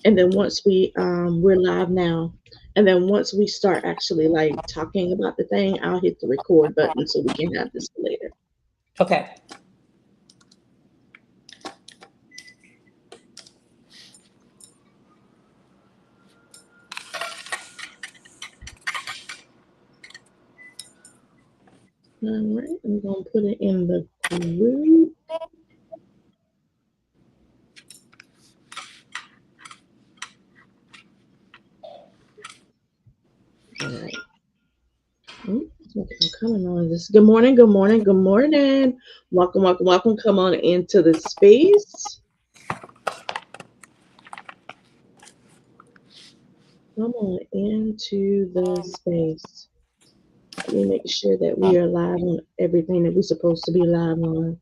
And then once we're live now. And then once we start actually like talking about the thing, I'll hit the record button so we can have this for later. Okay. All right, I'm gonna put it in the group. All right. I'm coming on this. Good morning, good morning, good morning. Welcome, welcome, welcome. Come on into the space. Come on into the space. Let me make sure that we are live on everything that we're supposed to be live on.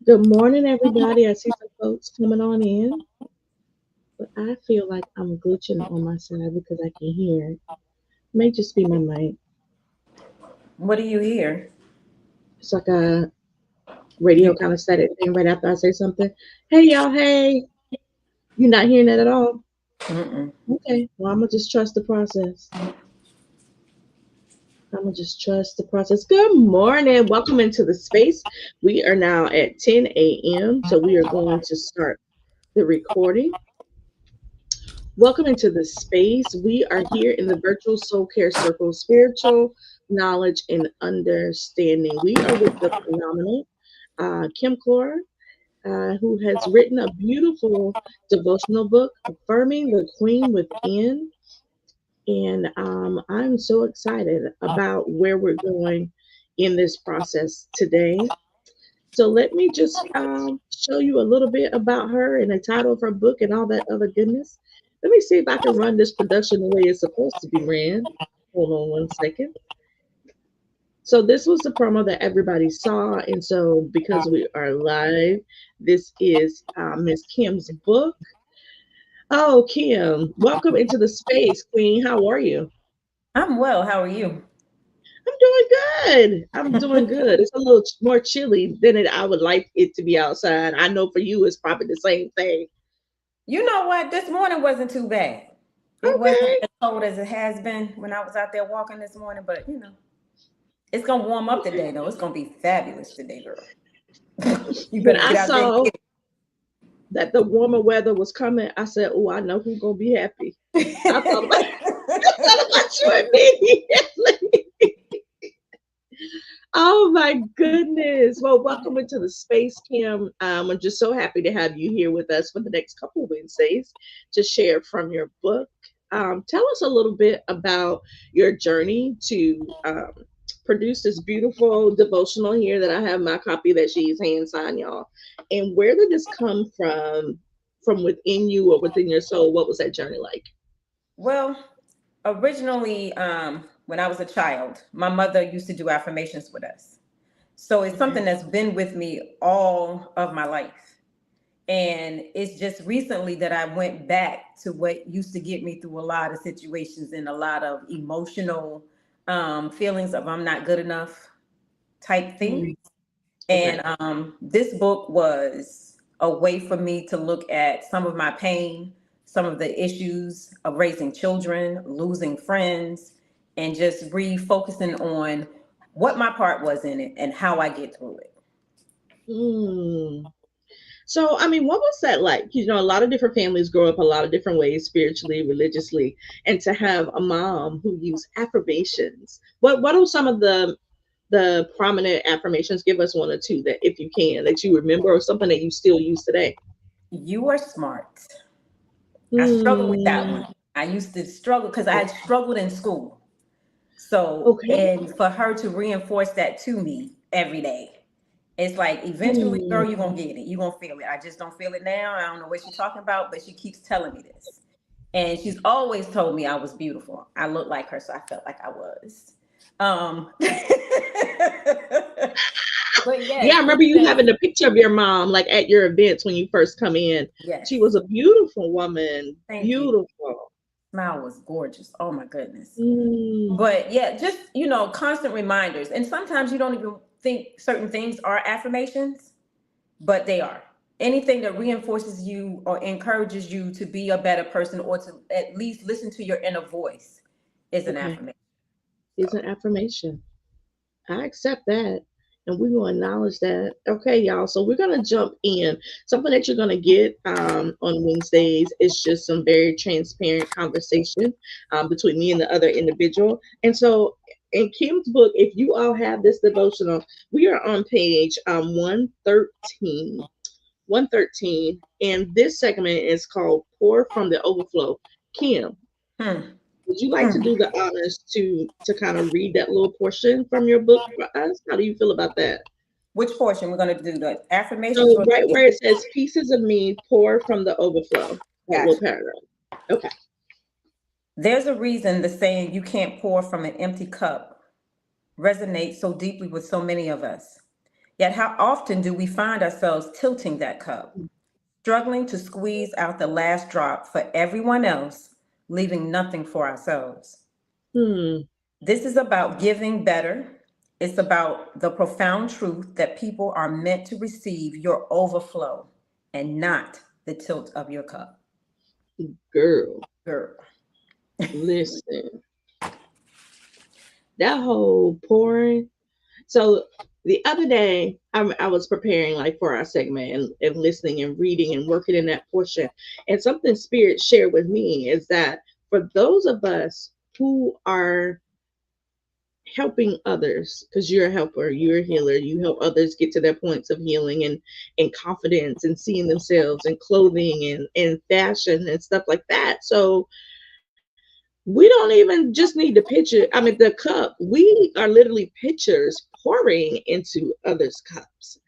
Good morning, everybody. I see some folks coming on in, but I feel like I'm glitching on my side because I can hear it. May just be my mic. What do you hear? It's like a radio You kind of static thing right after I say something. Hey, y'all. Hey, you not hearing that at all? Mm-mm. Okay. Well, I'm gonna just trust the process. I'm gonna just trust the process. Good morning. Welcome into the space. We are now at 10 a.m. So we are going to start the recording. Welcome into the space. We are here in the virtual soul care circle, spiritual knowledge and understanding. We are with the phenomenal Clora, who has written a beautiful devotional book, Affirming the Queen Within. And I'm so excited about where we're going in this process today. So let me just show you a little bit about her and the title of her book and all that other goodness. Let me see if I can run this production the way it's supposed to be ran. Hold on one second. So this was the promo that everybody saw, and so because we are live, this is Miss Kim's book. Oh, Kim, welcome into the space, Queen. How are you? I'm well. How are you? I'm doing good. I'm doing good. It's a little more chilly than I would like it to be outside. I know for you, it's probably the same thing. You know what? This morning wasn't too bad. It wasn't Okay. as cold as it has been when I was out there walking this morning, but it's gonna warm up today though. It's gonna be fabulous today, girl. You When better I get out there and saw get that the warmer weather was coming, I said, "Oh, I know who's gonna be happy." I thought about I thought about you immediately. Oh my goodness. Well, welcome into the space, Kim. I'm just so happy to have you here with us for the next couple of Wednesdays to share from your book. Tell us a little bit about your journey to produce this beautiful devotional here that I have my copy that she's hand signed, y'all. And where did this come from within you or within your soul? What was that journey like? Well, originally, when I was a child, my mother used to do affirmations with us. So it's Okay. something that's been with me all of my life. And it's just recently that I went back to what used to get me through a lot of situations and a lot of emotional feelings of I'm not good enough type thing. Mm, And okay. this book was a way for me to look at some of my pain, some of the issues of raising children, losing friends, and just refocusing on what my part was in it and how I get through it. Mm. So, I mean, what was that like? You know, a lot of different families grow up a lot of different ways, spiritually, religiously, and to have a mom who used affirmations. What are some of the prominent affirmations? Give us one or two that, if you can, that you remember, or something that you still use today. You are smart. I struggled with that Hmm. one. I used to struggle because I had struggled in school. So, Okay. and for her to reinforce that to me every day, it's like eventually, Hmm. girl, you're gonna get it. You're gonna feel it. I just don't feel it now. I don't know what she's talking about, but she keeps telling me this. And she's always told me I was beautiful. I looked like her, so I felt like I was. But Yeah, I yes, remember it's you just having a picture of your mom, like at your events when you first come in. She yes. was a beautiful woman. Thank you. Beautiful. Smile was gorgeous. Oh my goodness. Mm. But yeah, just constant reminders. And sometimes you don't even think certain things are affirmations, but they are. Anything that reinforces you or encourages you to be a better person or to at least listen to your inner voice is an Okay. affirmation. It's So an affirmation. I accept that. And we're going to acknowledge that. Okay, y'all. So we're going to jump in. Something that you're going to get on Wednesdays is just some very transparent conversation between me and the other individual. And so in Kim's book, if you all have this devotional, we are on page 113. 113. And this segment is called Pour from the Overflow. Kim, hmm. would you like to Hmm. do the honors to kind of read that little portion from your book for us? How do you feel about that? Which portion we're going to do? The affirmations So or right the where it says pieces of me pour from the overflow, that little gotcha. paragraph. Okay. There's a reason the saying "you can't pour from an empty cup" resonates so deeply with so many of us. Yet, how often do we find ourselves tilting that cup, struggling to squeeze out the last drop for everyone else, leaving nothing for ourselves? Hmm. This is about giving better. It's about the profound truth that people are meant to receive your overflow and not the tilt of your cup. Girl, Girl. listen. That whole pouring. So the other day, I was preparing like for our segment and listening and reading and working in that portion. And something Spirit shared with me is that for those of us who are helping others, because you're a helper, you're a healer, you help others get to their points of healing and confidence and seeing themselves in clothing and fashion and stuff like that. So we don't even just need the pitcher, I mean the cup. We are literally pitchers pouring into others' cups.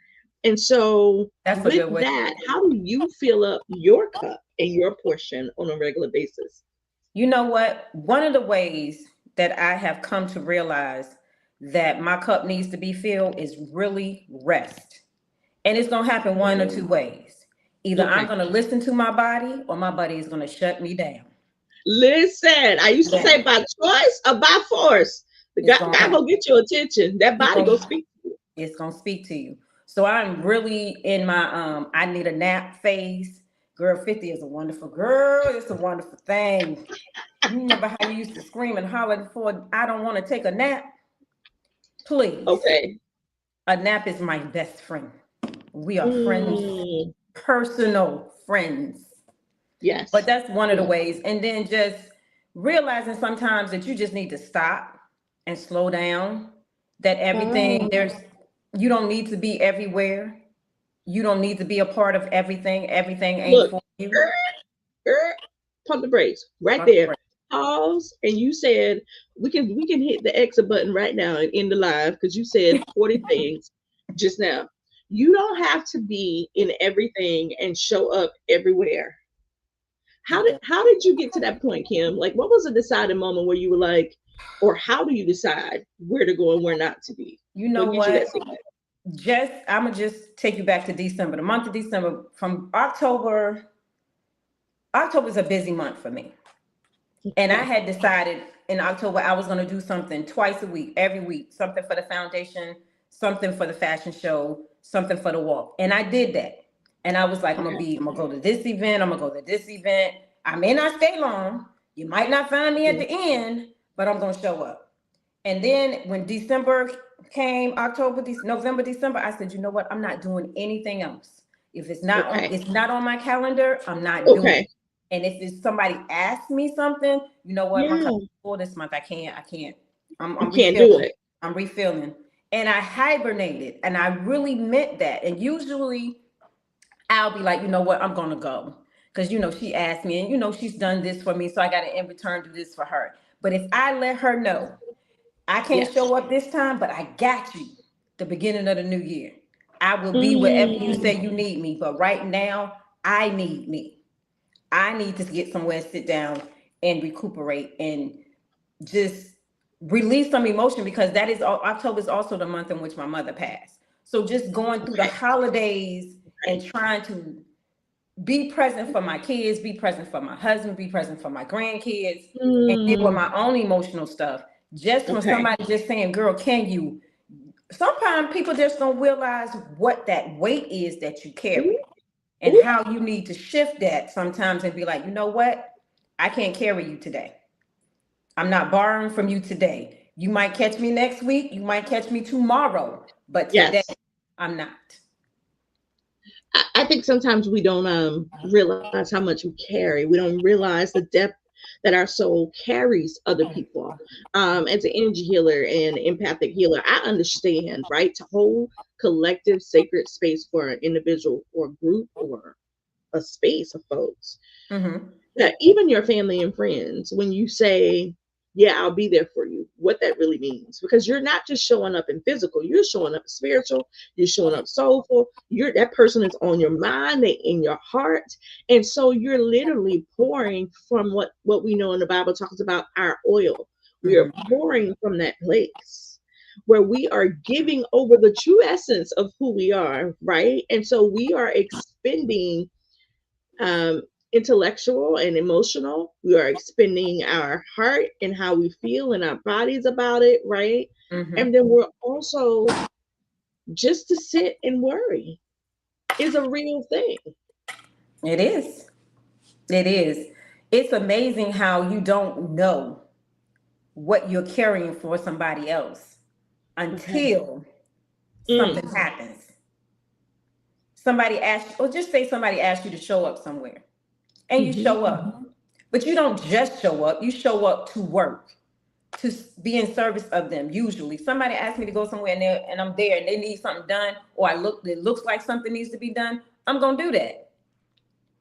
And so That's a with good way. that, how do you fill up your cup and your portion on a regular basis? You know what? One of the ways that I have come to realize that my cup needs to be filled is really rest. And it's going to happen one or two Mm, ways. Either I'm okay. going to listen to my body or my body is going to shut me down. Listen, I used to Now, say by choice or by force. The it's God, going to God happen. gonna get your attention. That He body gonna going speak to you. it's going to speak to you. So I'm really in my I need a nap phase. Girl, 50 is a wonderful girl. It's a wonderful thing. You remember how you used to scream and holler before I don't want to take a nap? Please. Okay. A nap is my best friend. We are friends, Mm, personal friends. But yes. that's one of the Yes. ways. And then just realizing sometimes that you just need to stop and slow down, that everything, Ah, there's, you don't need to be everywhere. You don't need to be a part of everything. Everything ain't look, for you. er, er, pump the brakes right Pump the there. brakes. Pause. And you said we can hit the exit button right now and end the live because you said 40 things just now. You don't have to be in everything and show up everywhere. You don't. How did you get to that point, Kim? Like, what was a deciding moment where you were like, or how do you decide where to go and where not to be? You What know gives you that what? signal? Just I'm gonna just take you back to December. The month of December from October. October is a busy month for me. And I Okay. had decided in October I was going to do something twice a week, every week, something for the foundation, something for the fashion show, something for the walk. And I did that. And I was like, Okay. I'm gonna go to this event, I'm gonna go to this event. I may not stay long. You might not find me at Yeah. the end, but I'm gonna show up. And then when December came, October, November, December, I said, you know what? I'm not doing anything else. If Okay. it's not on my calendar, I'm not doing it. Okay. And if it's somebody asks me something, you know what? My cup Yeah. is full this month. I can't. You I'm can't do refilling. it. I'm refilling. And I hibernated and I really meant that. And usually I'll be like, you know what? I'm going to go. Because, she asked me and, she's done this for me. So I got to in return do this for her. But if I let her know, I can't Yes. show up this time, but I got you the beginning of the new year. I will be wherever you Mm, say you need me. But right now, I need me. I need to get somewhere, sit down and recuperate and just release some emotion because that is October is also the month in which my mother passed. So just going through the okay. holidays and Okay. trying to be present for my kids, be present for my husband, be present for my grandkids, and deal with Mm, my own emotional stuff. Just from okay. somebody just saying, girl, can you? Sometimes people just don't realize what that weight is that you Ooh, carry. and how you need to shift that sometimes and be like, you know what? I can't carry you today. I'm not borrowing from you today. You might catch me next week. You might catch me tomorrow. But today, Yes. I'm not. I think sometimes we don't realize how much we carry. We don't realize the depth that our soul carries other people. As an energy healer and empathic healer, I understand, right? To hold collective sacred space for an individual or group or a space of folks, Mm-hmm. that even your family and friends, when you say, yeah, I'll be there for you, what that really means. Because you're not just showing up in physical, you're showing up spiritual, you're showing up soulful, you're that person is on your mind, they in your heart. And so you're literally pouring from what we know in the Bible talks about our oil. We are Mm-hmm. pouring from that place where we are giving over the true essence of who we are, right? And so we are expending um, intellectual and emotional. We are expending our heart and how we feel in our bodies about it, right? And Mm-hmm. then we're also just to sit and worry is a real thing. It is. It is. It's amazing how you don't know what you're carrying for somebody else Okay. until Mm. something happens. Somebody asks, or just say somebody asks you to show up somewhere, and you Hmm. show up. But you don't just show up, you show up to work, to be in service of them. Usually, somebody asks me to go somewhere and I'm there and they need something done, or it looks like something needs to be done, I'm gonna do that.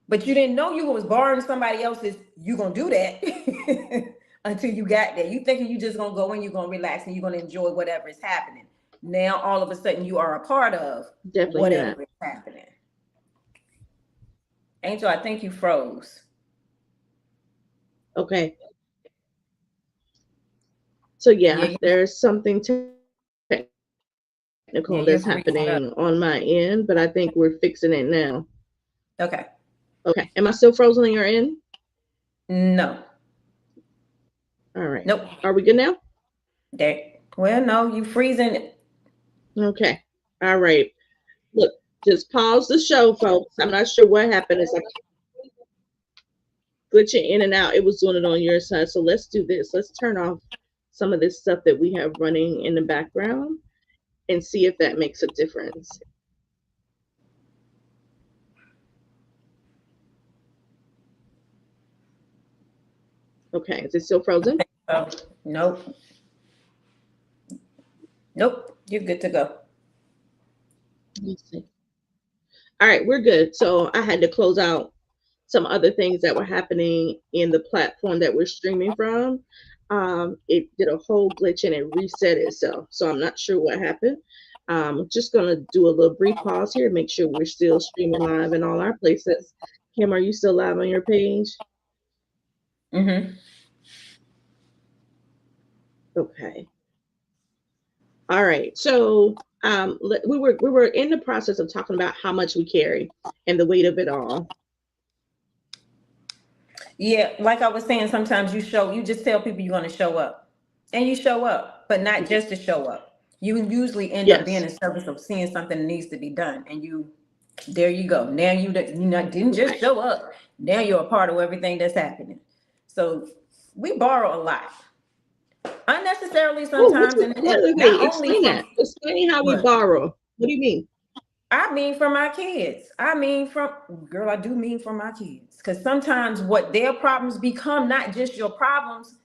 But you didn't know you was borrowing somebody else's, you gonna do that until you got there. You thinking you just gonna go and you're gonna relax and you're gonna enjoy whatever is happening. Now all of a sudden you are a part of Definitely hear that. whatever is happening. Angel, I think you froze. Okay. So Yeah, yeah, there's something technical that's happening on my yeah, end, you're but I freezing think up. we're fixing it now. Okay. Okay. Am I still frozen on your end? No. All right. Nope. Are we good now? There. Well, no, you freezing. Okay. All right. Look, just pause the show, folks. I'm not sure what happened. It's like glitching in and out. It was doing it on your side. So let's do this. Let's turn off some of this stuff that we have running in the background and see if that makes a difference. Okay. Is it still frozen? Oh, nope. Nope. You're good to go. Let's see. All right, we're good. So I had to close out some other things that were happening in the platform that we're streaming from. It did a whole glitch and it reset itself. So I'm not sure what happened. Just going to do a little brief pause here, make sure we're still streaming live in all our places. Kim, are you still live on your page? Mm-hmm. Okay. All right. So we were in the process of talking about how much we carry and the weight of it all. Yeah, like I was saying, sometimes you just tell people you're going to show up. And you show up, but not just to show up. You usually end up being Yes. in service of seeing something that needs to be done. And there you go. Now didn't just Okay. show up. Now you're a part of everything that's happening. So we borrow a lot. Unnecessarily Oh, sometimes. And not wait. only Explain from that. Explain how we what? borrow. What do you mean? I mean from my kids. I mean from girl, I do mean from my kids. Because sometimes what their problems become not just your problems,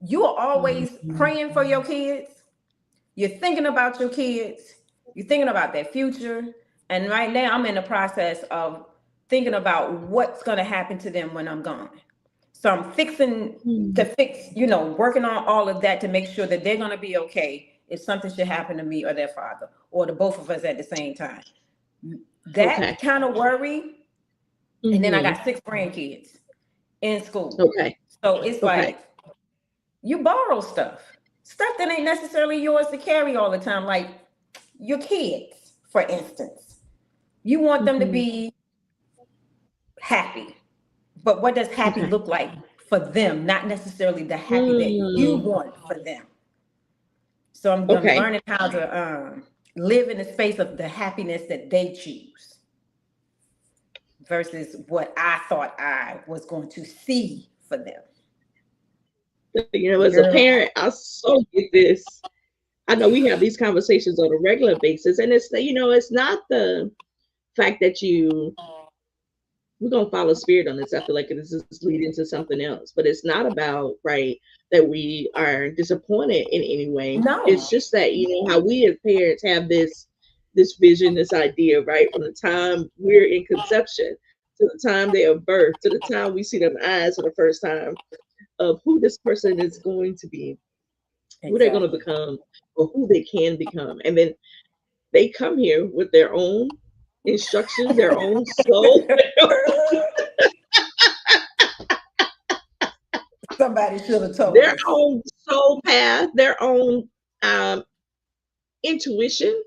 you are always Mhm. praying for your kids. You're thinking about your kids. You're thinking about their future. And right now I'm in the process of thinking about what's gonna happen to them when I'm gone. So I'm fixing to Hmm. fix, working on all of that to make sure that they're gonna be okay if something should happen to me or their father or to both of us at the same time. That Okay. kind of worry. And then I Hmm. got six grandkids in school. Okay. So it's Okay. like you borrow stuff that ain't necessarily yours to carry all the time. Like your kids, for instance, you want them to Hmm. be happy. But what does happy Okay. look like for them? Not necessarily the happy that you Hmm. want for them. So I'm Okay. learning how to live in the space of the happiness that they choose. versus what I thought I was going to see for them. As a Girl, parent, I so get this. I know we have these conversations on a regular basis, and it's not the fact that we're gonna follow spirit on this. I feel like this is leading to something else, but it's not about right that we are disappointed in any way. no, It's just that how we as parents have this vision, this idea, right, from the time we're in conception to the time they are birth to the time we see them eyes for the first time of who this person is going to be, who they're going to exactly. become, or who they can become, and then they come here with their own instructions, their own soul, Somebody should have told their us. own soul path, their own um, intuition,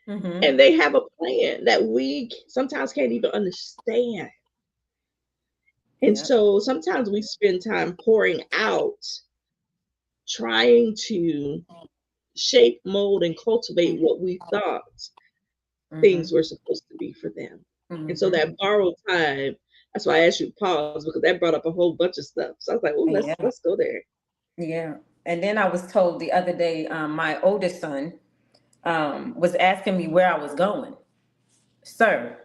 Mm-hmm. and they have a plan that we sometimes can't even understand. And Yeah. so sometimes we spend time pouring out, trying to shape, mold, and cultivate what we thought things Mm-hmm. were supposed to be for them. And so Mm-hmm. that borrowed time, that's why I asked you to pause because that brought up a whole bunch of stuff. So I was like, oh, let's Yeah. let's go there. Yeah. And then I was told the other day, my oldest son was asking me where I was going. Sir,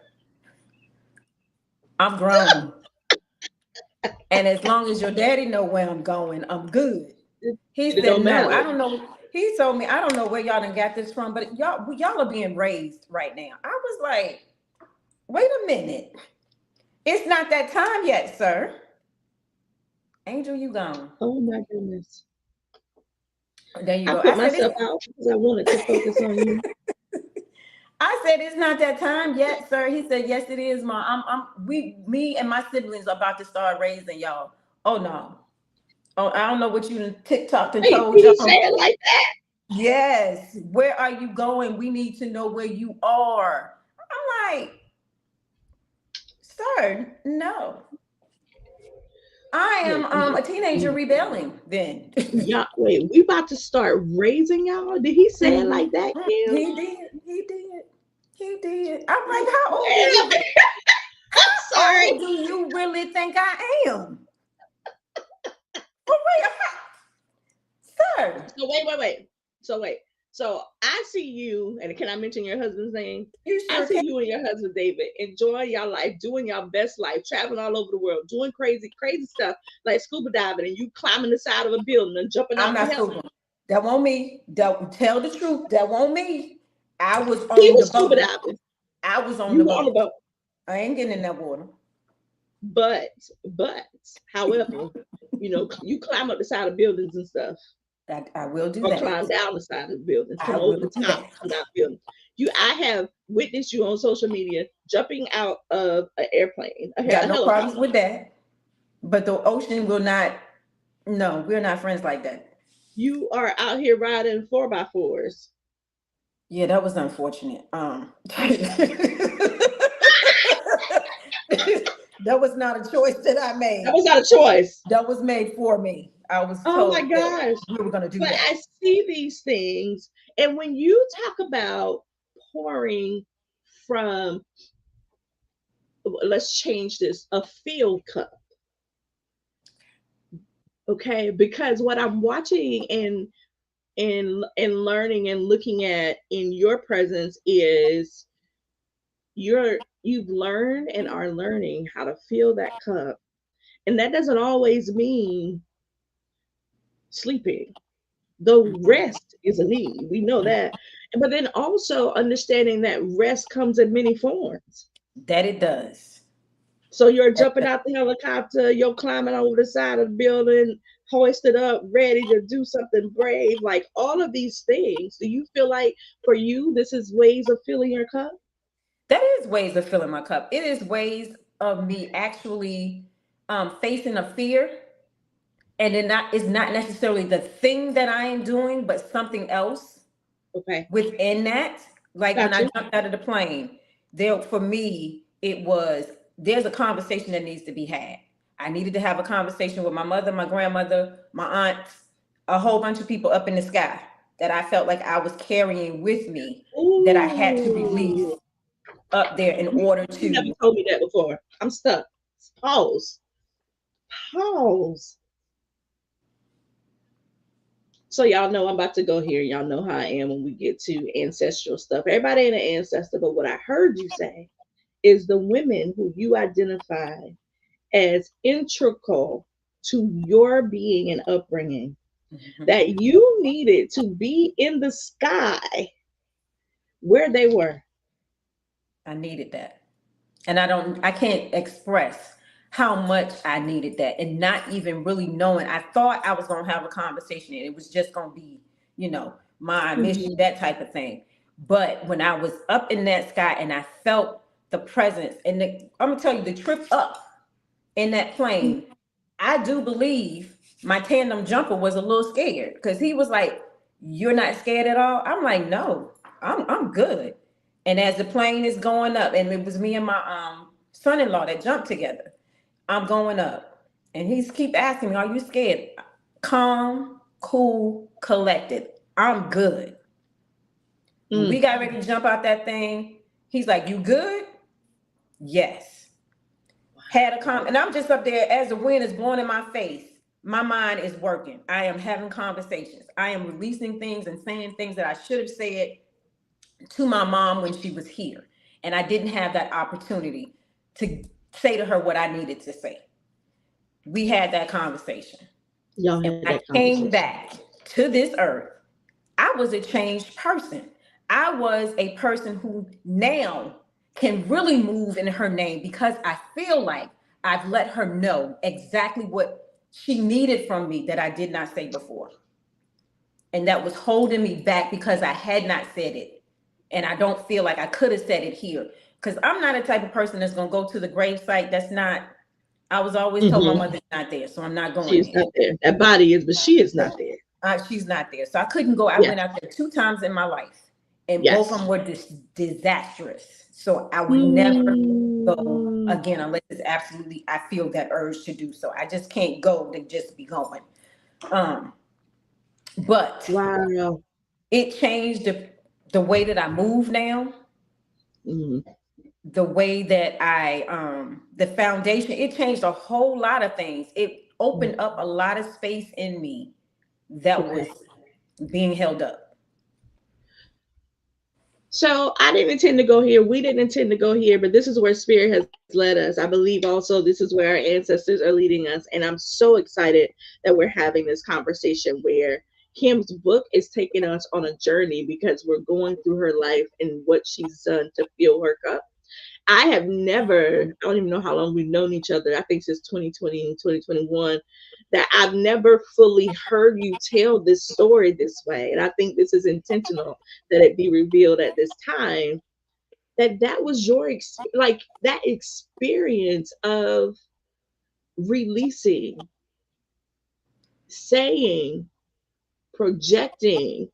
I'm grown. And as long as your daddy know where I'm going, I'm good. It, He it said, don't no, I matter. don't know. He told me, I don't know where y'all done got this from, but y'all are being raised right now. I was like, wait a minute. It's not that time yet, sir. Angel, you gone. Oh my goodness. There you I go. put myself out because I wanted to focus on you. I said it's not that time yet, sir. He said, yes, it is, mom. Me and my siblings are about to start raising y'all. Oh no. Oh, I don't know what you done TikToked and Wait, told did he say y'all. it like that? Yes. Where are you going? We need to know where you are. I'm like, sir, no. I am Look, a teenager rebelling then. y'all, wait, we about to start raising y'all? Did he say it Mhm. like that, Kim? He did. He did. He did. I'm like, how old do Wait a you minute. I'm sorry. old do you really think I am? For real, sir. So wait. So wait. So I see you, and can I mention your husband's name? You I sure see can. you and your husband David enjoying your life, doing your best life, traveling all over the world, doing crazy stuff like scuba diving, and you climbing the side of a building and jumping I'm off the not heli. scuba. That won't me. That tell the truth. That won't me. I was He on the was scuba boat. diving. I was on You the were on the boat. boat. I ain't getting in that water. But, however, you climb up the side of buildings and stuff, I will do or that. climb down the side of buildings, I come over will the do top, that. come down buildings. I have witnessed you on social media jumping out of an airplane, a Got no helicopter. problems with that. But the ocean will not. No, we're not friends like that. You are out here riding 4x4s. Yeah, that was unfortunate. That was not a choice that I That made. was not a choice. That was made for me. I was Oh my told that gosh. we were going to do But that. I see these things. And when you talk about pouring from, let's change this, a field cup, okay? Because what I'm watching and learning and looking at in your presence is you've learned and are learning how to fill that cup. And that doesn't always mean sleeping. The Mhm. rest is a need. We know that. But then also understanding that rest comes in many forms. That it does. So you're That jumping it out the helicopter, you're climbing over the side of the building, hoisted up, ready to do something brave. Like all of these things. Do you feel like for you, this is ways of filling your cup? that is ways of filling my cup. It is ways of me actually facing a fear, and it not is not necessarily the thing that I am doing, but something else Okay. within that. Like when I Gotcha. jumped out of the plane, there for me it was there's a conversation that needs to be had. I needed to have a conversation with my mother, my grandmother, my aunts, a whole bunch of people up in the sky that I felt like I was carrying with me that I had to release. Ooh. up there in order You never to. told me that before. I'm stuck. Pause. Pause. So y'all know I'm about to go here. Y'all know how I am when we get to ancestral stuff. Everybody ain't an ancestor, but what I heard you say is the women who you identify as integral to your being and upbringing Mhm. that you needed to be in the sky where they were. I needed that. And I can't express how much I needed that, and not even really knowing. I thought I was going to have a conversation and it was just going to be, my mission, Mhm. that type of thing. But when I was up in that sky and I felt the presence, and I'm going to tell you, the trip up in that plane, I do believe my tandem jumper was a little scared because he was like, "You're not scared at all." I'm like, "No, I'm good." And as the plane is going up, and it was me and my son-in-law that jumped together. I'm going up, and he's keep asking me, "Are you scared?" Calm, cool, collected. I'm good. When we Mm. got ready to jump out that thing, he's like, "You good?" Yes. Had a and I'm just up there as the wind is blowing in my face. My mind is working. I am having conversations. I am releasing things and saying things that I should have said to my mom when she was here. And I didn't have that opportunity to say to her what I needed to say. We had that conversation. Y'all And had that when I came conversation. back to this earth, I was a changed person. I was a person who now can really move in her name because I feel like I've let her know exactly what she needed from me that I did not say before. And that was holding me back because I had not said it. And I don't feel like I could have said it here. Because I'm not a type of person that's going to go to the grave site. That's not, I was always told my Hmm. mother's not there. So I'm not She going is there. not there. That body is, but she is not there. She's not there. So I couldn't go. I Yes. went out there two times in my life, and both of Yes. them were disastrous. So I would never go Mm. again unless it's absolutely, I feel that urge to do so. I just can't go to just be going. Um, but Wow. it changed the way that I move now, Mm. the way that the foundation, it changed a whole lot of things. It opened up a lot of space in me that was Okay. being held up. So I didn't intend to go here. We didn't intend to go here, but this is where spirit has led us. I believe also this is where our ancestors are leading us. And I'm so excited that we're having this conversation where Kim's book is taking us on a journey because we're going through her life and what she's done to fill her cup. I have never, I don't even know how long we've known each other. I think since 2020 and 2021, that I've never fully heard you tell this story this way. And I think this is intentional that it be revealed at this time that was your, like that experience of releasing, saying, projecting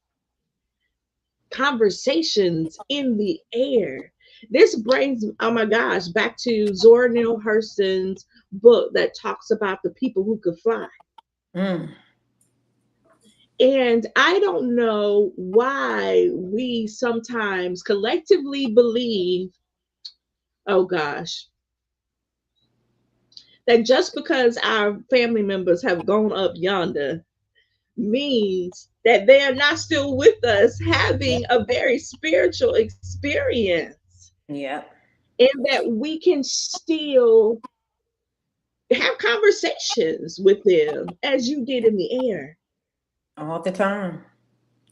conversations in the air. This brings, oh my gosh, back to Zora Neale Hurston's book that talks about the people who could fly. Mm, And I don't know why we sometimes collectively believe, oh gosh, that just because our family members have gone up yonder means that they are not still with us yeah. having a very spiritual experience, Yeah. and that we can still have conversations with them as you did in the air. All the time.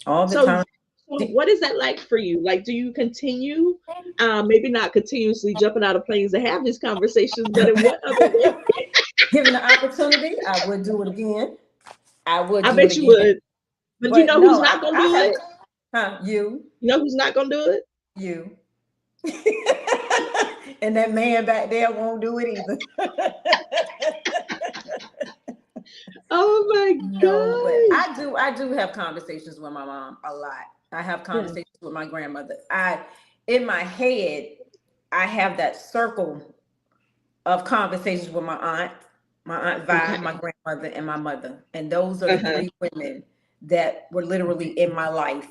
All the So, time. so what is that like for you? Like, do you continue, maybe not continuously jumping out of planes to have these conversations, but in what other way? Given the opportunity, I would do it again. I would I do it bet you again. would. But you But know who's no, not going to I do have, it? you, You know who's not going to do it? you. And that man back there won't do it either. Oh my No, but gosh. I do have conversations with my mom a lot. I have Yeah. conversations with my grandmother. In my head, I have that circle of conversations with my aunt Vi, Okay. my grandmother, and my mother. And those are the Uh-huh. three women that were literally in my life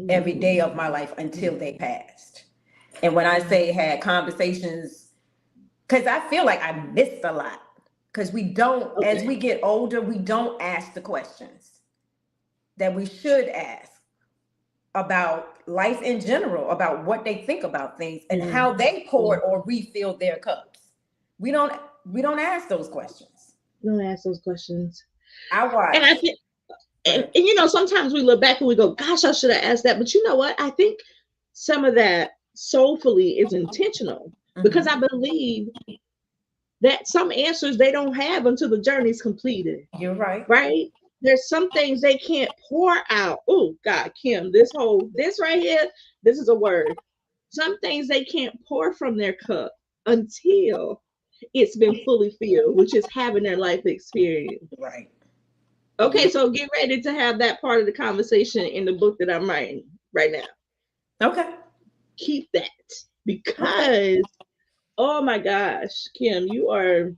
every Mhm. day of my life until they passed. And when I say had conversations, because I feel like I missed a lot. Because we don't, as Okay. we get older, we don't ask the questions that we should ask about life in general, about what they think about things and Yeah. how they Yeah. pour or refill their cups. We don't we don't ask those questions. Don't ask those questions. I And watch. I think, Go ahead. sometimes we look back and we go, gosh, I should have asked that. But you know what? I think some of that soulfully is intentional, because Hmm. I believe that some answers they don't have until the journey's completed, You're right. right? There's some things they can't pour out. Oh, God, Kim, this right here, this is a word. Some things they can't pour from their cup until it's been fully filled, which is having their life experience. Right. Okay, You so get ready to have that part of the conversation in the book that I'm writing right now. okay? Keep that, Okay. because, oh my gosh, Kim, you are.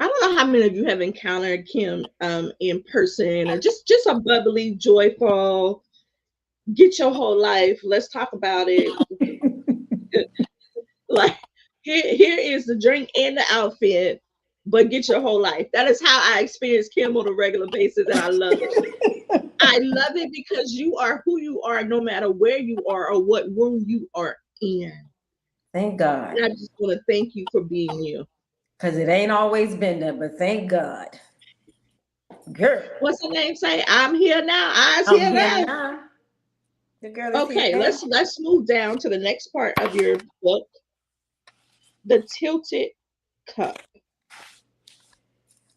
I don't know how many of you have encountered Kim in person, or just a bubbly, joyful, get your whole life. Let's talk about it. Like, here is the drink and the outfit, but get your whole life. That is how I experience Kim on a regular basis, and I love it. I love it because you are who you are, no matter where you are or what room you are in. Thank God. And I just want to thank you for being you. Because it ain't always been there, but thank God. Girl, What's the name say? I'm here now. I's I'm here here now. now. The girl is here Okay, now. let's move down to the next part of your book, the tilted cup.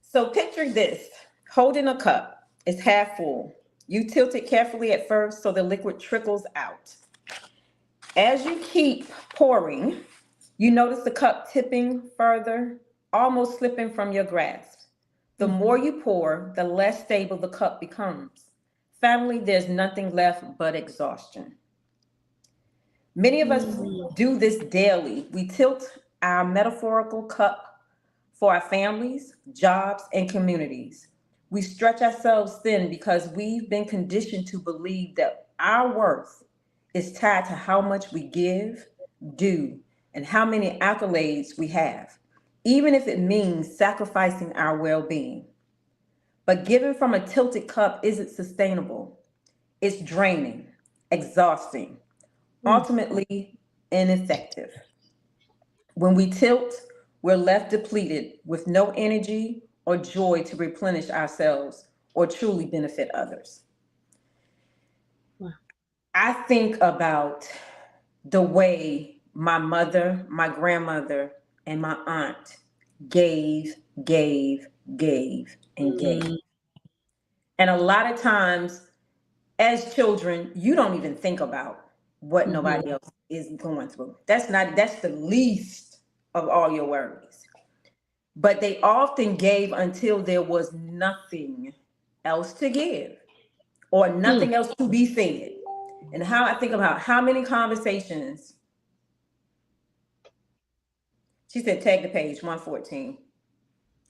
So picture this, holding a cup. It's half full. You tilt it carefully at first so the liquid trickles out. As you keep pouring, you notice the cup tipping further, almost slipping from your grasp. The more Mhm. you pour, the less stable the cup becomes. Finally, there's nothing left but exhaustion. Many of us Mm. do this daily. We tilt our metaphorical cup for our families, jobs, and communities. We stretch ourselves thin because we've been conditioned to believe that our worth is tied to how much we give, do, and how many accolades we have, even if it means sacrificing our well being. But giving from a tilted cup isn't sustainable, it's draining, exhausting, Mm. ultimately ineffective. When we tilt, we're left depleted with no energy or joy to replenish ourselves or truly benefit others. Wow. I think about the way my mother, my grandmother, and my aunt gave, gave, gave, and gave. Mm. And a lot of times, as children, you don't even think about what nobody Mhm. else is going through. That's the least of all your worries. But they often gave until there was nothing else to give or Mm. nothing else to be said. And how I think about how many conversations, she said, tag the page 114.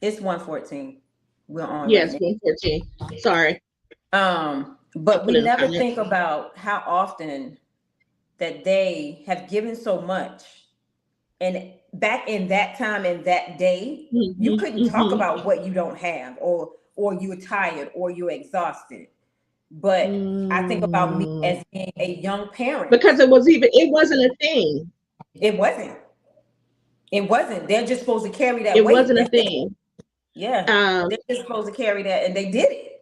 It's 114. We're on right Yes, now. 114. Sorry, I But put we in a never comment. think about how often that they have given so much. And back in that time and that day, you Mhm. couldn't talk Mhm. about what you don't have or you're tired or you're exhausted. But I think about me Mm. as being a young parent. Because it wasn't a thing. It wasn't. It wasn't. They're just supposed to carry that It weight. wasn't a That's it. thing. Yeah. Um. They're just supposed to carry that. And they did it.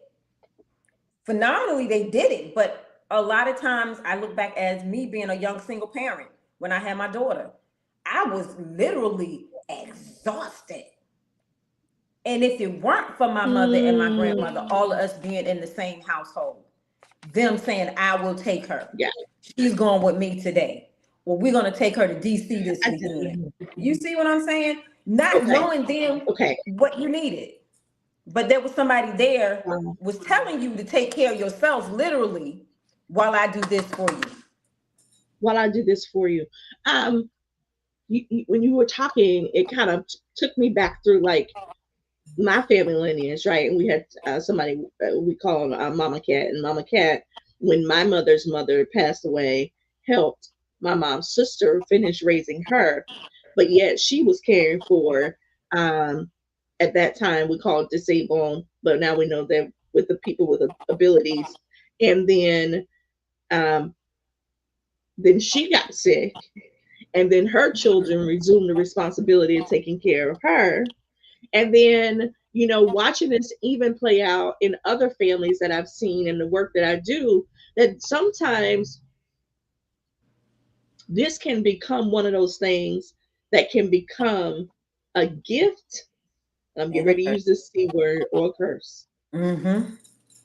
Phenomenally, they did it. But a lot of times I look back as me being a young single parent when I had my daughter. I was literally exhausted. And if it weren't for my mother and my Mm. grandmother, all of us being in the same household, them saying, I will take her. Yeah. She's going with me today. Well, we're going to take her to DC this I weekend. see. You see what I'm saying? Not Okay. knowing then Okay. what you needed. But there was somebody there Um, was telling you to take care of yourself literally while I do this for you. while I do this for you, um, when you were talking, it kind of took me back through like my family lineage, right? And we had somebody we call him Mama Cat, and Mama Cat, when my mother's mother passed away, helped. my mom's sister finished raising her, but yet she was caring for, um, at that time we called it disabled, but now we know that with the people with abilities. And um, then she got sick, and then her children resumed the responsibility of taking care of her. And then, watching this even play out in other families that I've seen in the work that I do, that sometimes this can become one of those things that can become a gift. I'm getting And a ready to curse. use this C word, or a curse, Mm-hmm.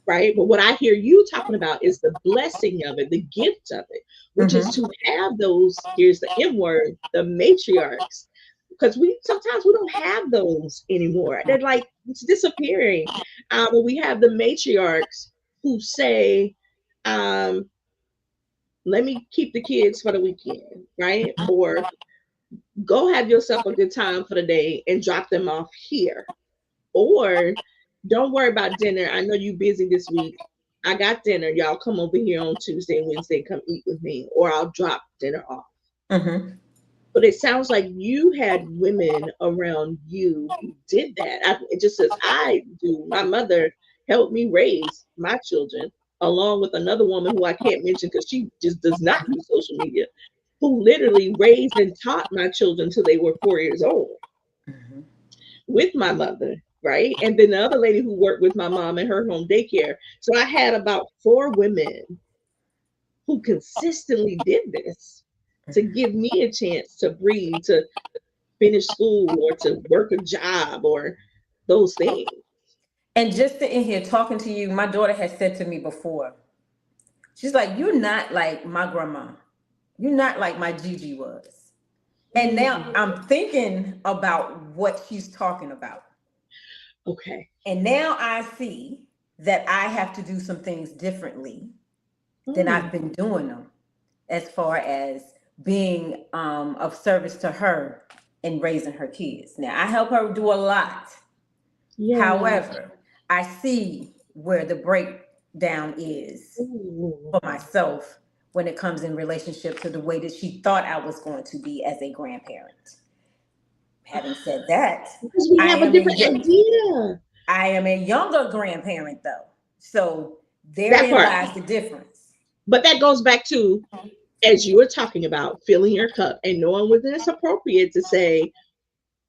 right? But what I hear you talking about is the blessing of it, the gift of it, which is to Mm-hmm. have those, here's the M word, the matriarchs. Because we don't have those anymore. They're like, it's disappearing. But we have the matriarchs who say, um, let me keep the kids for the weekend, right? Or go have yourself a good time for the day and drop them off here. Or don't worry about dinner. I know you busy this week. I got dinner. Y'all come over here on Tuesday and Wednesday and come eat with me, or I'll drop dinner off. Mm-hmm. But it sounds like you had women around you who did that. Just as I do. My mother helped me raise my children, along with another woman who I can't mention because she just does not use social media, who literally raised and taught my children till they were 4 years old Mm-hmm. with my mother, right? And then the other lady who worked with my mom in her home daycare. So I had about four women who consistently did this to give me a chance to breathe, to finish school, or to work a job, or those things. And just sitting here talking to you, my daughter has said to me before, she's like, "You're not like my grandma. You're not like my Gigi was." And now Mm, I'm thinking about what she's talking about. okay. And now I see that I have to do some things differently than I've Mm, been doing them, as far as being of service to her in raising her kids. Now, I help her do a lot. yeah. However, I see where the breakdown is Ooh. for myself when it comes in relationship to the way that she thought I was going to be as a grandparent. Having said that, Because we I have a am different a idea. I am a younger grandparent though. So That therein part. lies the difference. But that goes back to, as you were talking about, filling your cup and knowing when it's appropriate to say,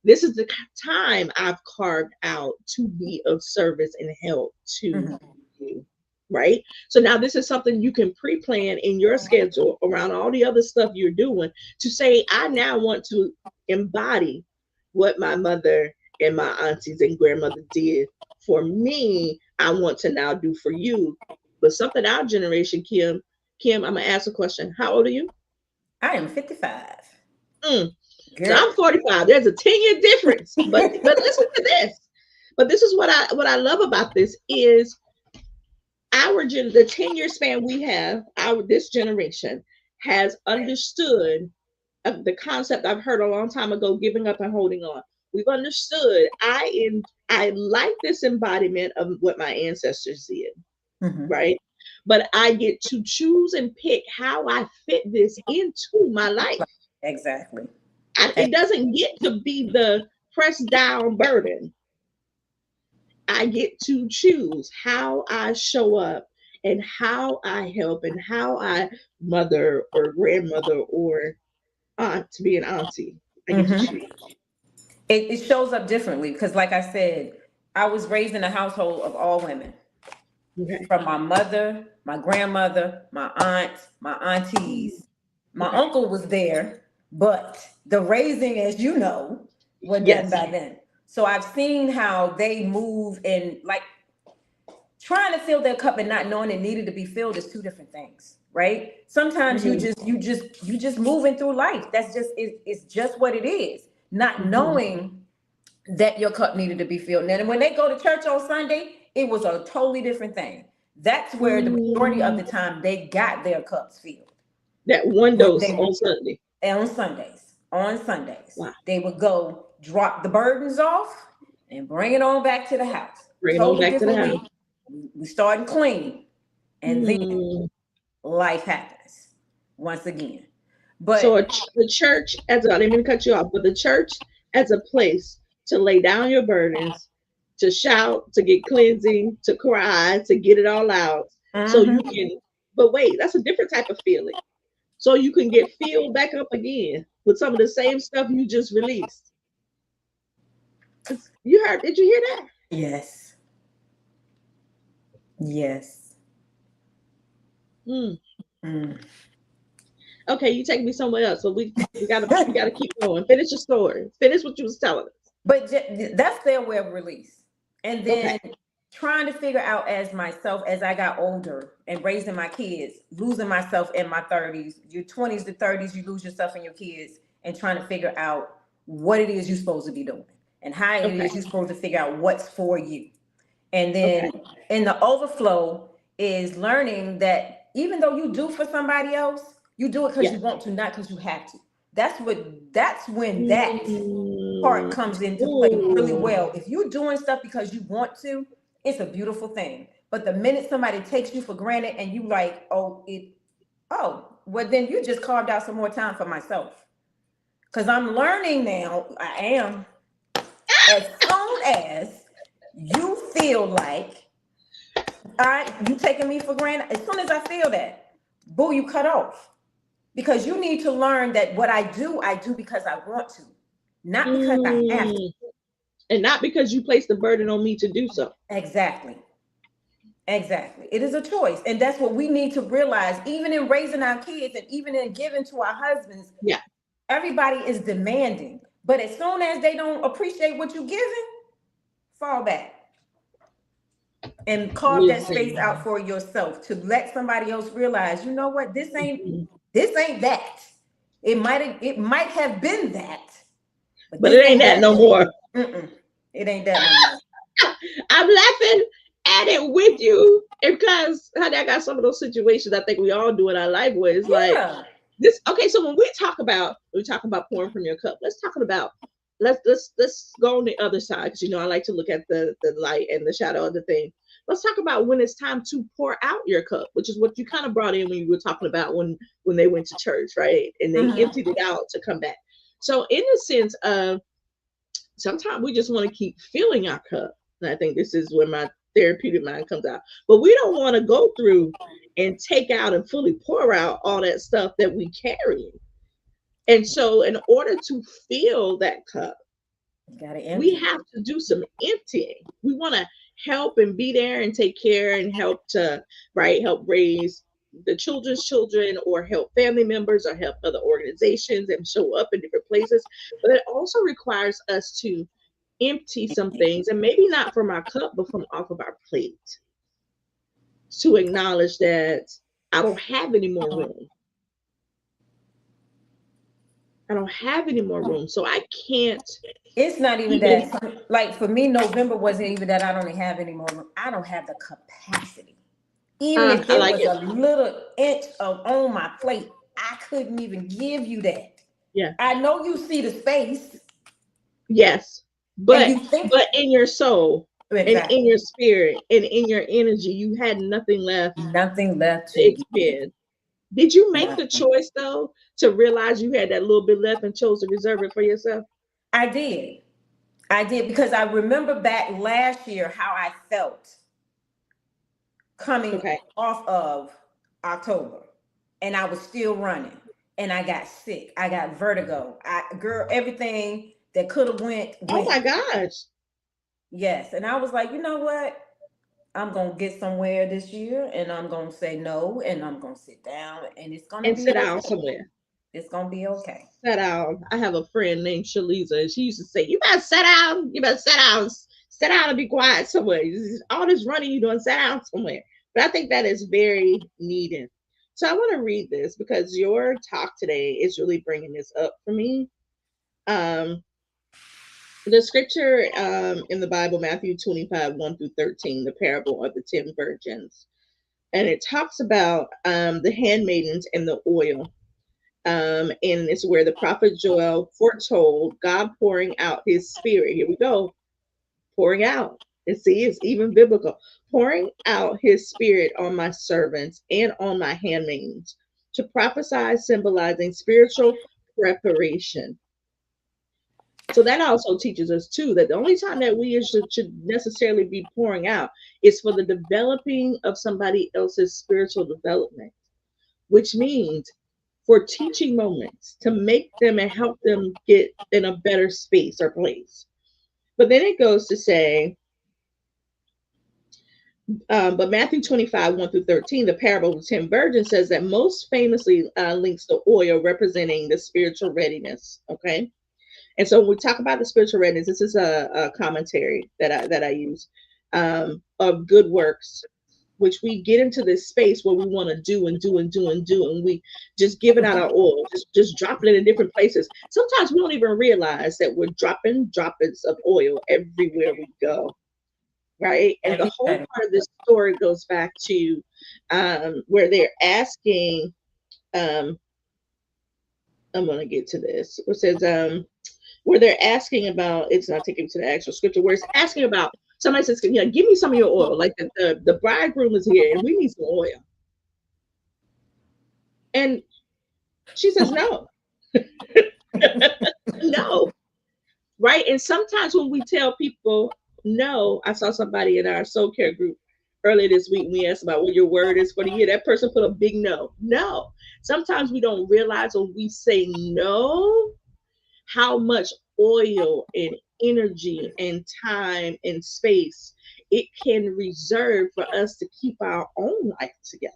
this is the time I've carved out to be of service and help to Mhm. you. Right. So now this is something you can pre plan in your schedule around all the other stuff you're doing, to say, I now want to embody what my mother and my aunties and grandmother did for me. I want to now do for you. But something our generation, Kim, I'm going to ask a question. How old are you? I am 55. Mm. So Girl. I'm 45. There's a 10-year difference. But listen to this. But this is what I love about this is the 10-year span we have, our this generation has understood the concept I've heard a long time ago, giving up and holding on. We've understood. I like this embodiment of what my ancestors did, Hmm. right? But I get to choose and pick how I fit this into my life. Exactly. It doesn't get to be the pressed down burden. I get to choose how I show up and how I help and how I mother or grandmother or aunt to be an auntie. I get to Hmm. choose. It shows up differently because, like I said, I was raised in a household of all women, Okay. from my mother, my grandmother, my aunt, my Mm, aunties. My okay. uncle was there, but the raising, as you know, was done Yes. by them. So I've seen how they move, and like trying to fill their cup and not knowing it needed to be filled is two different things, right? Sometimes Hmm. you just moving through life. That's just it's just what it is. Not Hmm. knowing that your cup needed to be filled. And when they go to church on Sunday, it was a totally different thing. That's where the majority of Mm, the time they got their cups filled. that one When dose they on Sunday. on Sundays. On Sundays, Wow. they would go drop the burdens off and bring it on back to the house. Bring it on Totally back to the different house. week. We starting clean, and then Mm, life happens once again. But So the church as a, I didn't mean to cut you off, but the church as a place to lay down your burdens, to shout, to get cleansing, to cry, to get it all out, so you mhm, can. But wait, that's a different type of feeling. So you can get filled back up again with some of the same stuff you just released. You heard? Did you hear that? yes, yes. Hmm. Mm. Okay, you take me somewhere else. So we gotta keep going. Finish your story. Finish what you was telling us. But that's their way of release. And Okay. then trying to figure out as myself as I got older and raising my kids, losing myself in my 30s, your 20s to 30s, you lose yourself and your kids, and trying to figure out what it is you're supposed to be doing and how it Okay. is you're supposed to figure out what's for you. And then Okay. in the overflow is learning that even though you do for somebody else, you do it because Yeah. you want to, not because you have to. That's when that part Mm. comes into play really Ooh. well. If you're doing stuff because you want to, it's a beautiful thing. But the minute somebody takes you for granted and you like, well, then you just carved out some more time for myself. Because I'm learning now, I am, as soon as you feel like, all right, you taking me for granted, as soon as I feel that, boo, you cut off. Because you need to learn that what I do because I want to, not because I have to. Mm. And not because you placed the burden on me to do so. Exactly. Exactly. It is a choice. And that's what we need to realize, even in raising our kids and even in giving to our husbands. Yeah. Everybody is demanding. But as soon as they don't appreciate what you're giving, fall back and carve that space Listen. out for yourself to let somebody else realize, you know what, Mhm. this ain't that. It might have been that, but But this it ain't ain't that that no no more. more. Mm-mm. It ain't that no more. I'm laughing at it with you. And because honey, I got some of those situations I think we all do in our life where it's like Yeah. this. Okay, so when we talk about pouring from your cup, let's go on the other side because I like to look at the light and the shadow of the thing. Let's talk about when it's time to pour out your cup, which is what you kind of brought in when you were talking about when they went to church, right? And they Mhm. emptied it out to come back. So in the sense of sometimes we just want to keep filling our cup. And I think this is where my therapeutic mind comes out. But we don't want to go through and take out and fully pour out all that stuff that we carry. And so, in order to fill that cup, You gotta we empty. have to do some emptying. We want to help and be there and take care and help to, right, help raise the children's children or help family members or help other organizations and show up in different places. But it also requires us to empty some things and maybe not from our cup, but from off of our plate to acknowledge that I don't have any more room. I don't have any more room. So I can't It's not even even, that. Like for me, November wasn't even that I don't have any more room. I don't have the capacity. Even if I it like was it. a little inch of on my plate, I couldn't even give you that. Yeah. I know you see the space Yes. and But you think but in your soul and in exactly your spirit and in your energy, you had nothing left nothing left to to give. expend. Did you make the Nothing. choice though to realize you had that little bit left and chose to reserve it for yourself? I did. I did because I remember back last year how I felt coming Okay. off of October, and I was still running, and I got sick. I got vertigo. Girl, everything that could have Oh went. my gosh. Yes, and I was like, you know what? I'm gonna get somewhere this year, and I'm gonna say no, and I'm gonna sit down, and it's gonna And be sit down okay. somewhere. It's gonna be okay. Sit down. I have a friend named Shaliza, and she used to say, "You better sit down. You better sit down and be quiet somewhere. All this running you doing, sit down somewhere." But I think that is very needed. So I want to read this because your talk today is really bringing this up for me. Um, the scripture in the Bible, Matthew 25, 1 through 13, the parable of the 10 virgins. And it talks about the handmaidens and the oil. And it's where the prophet Joel foretold God pouring out his spirit. Here we go, pouring out. And see, it's even biblical. Pouring out his spirit on my servants and on my handmaidens. to prophesy, symbolizing spiritual preparation. So that also teaches us too that the only time that we should necessarily be pouring out is for the developing of somebody else's spiritual development, which means for teaching moments to make them and help them get in a better space or place. But then it goes to say, but Matthew 25, 1 through 13, the parable of the 10 virgins says that most famously links the oil representing the spiritual readiness. Okay. And so when we talk about the spiritual readiness, this is a commentary that I use of good works, which we get into this space where we want to do and do and do and do, and we just giving out our oil, just dropping it in different places. Sometimes we don't even realize that we're dropping droplets of oil everywhere we go, right? And the whole Everybody. part of this story goes back to where they're asking. Um, I'm going to get to this. It says where they're asking about, it's not taking to the actual scripture, where it's asking about, somebody says, you know, give me some of your oil. Like the bridegroom is here and we need some oil. And she says, no, no. Right. And sometimes when we tell people no, I saw somebody in our soul care group earlier this week. We asked about what your word is for the year. That person put a big no. No. Sometimes we don't realize when we say no, how much oil and energy and time and space it can reserve for us to keep our own life together.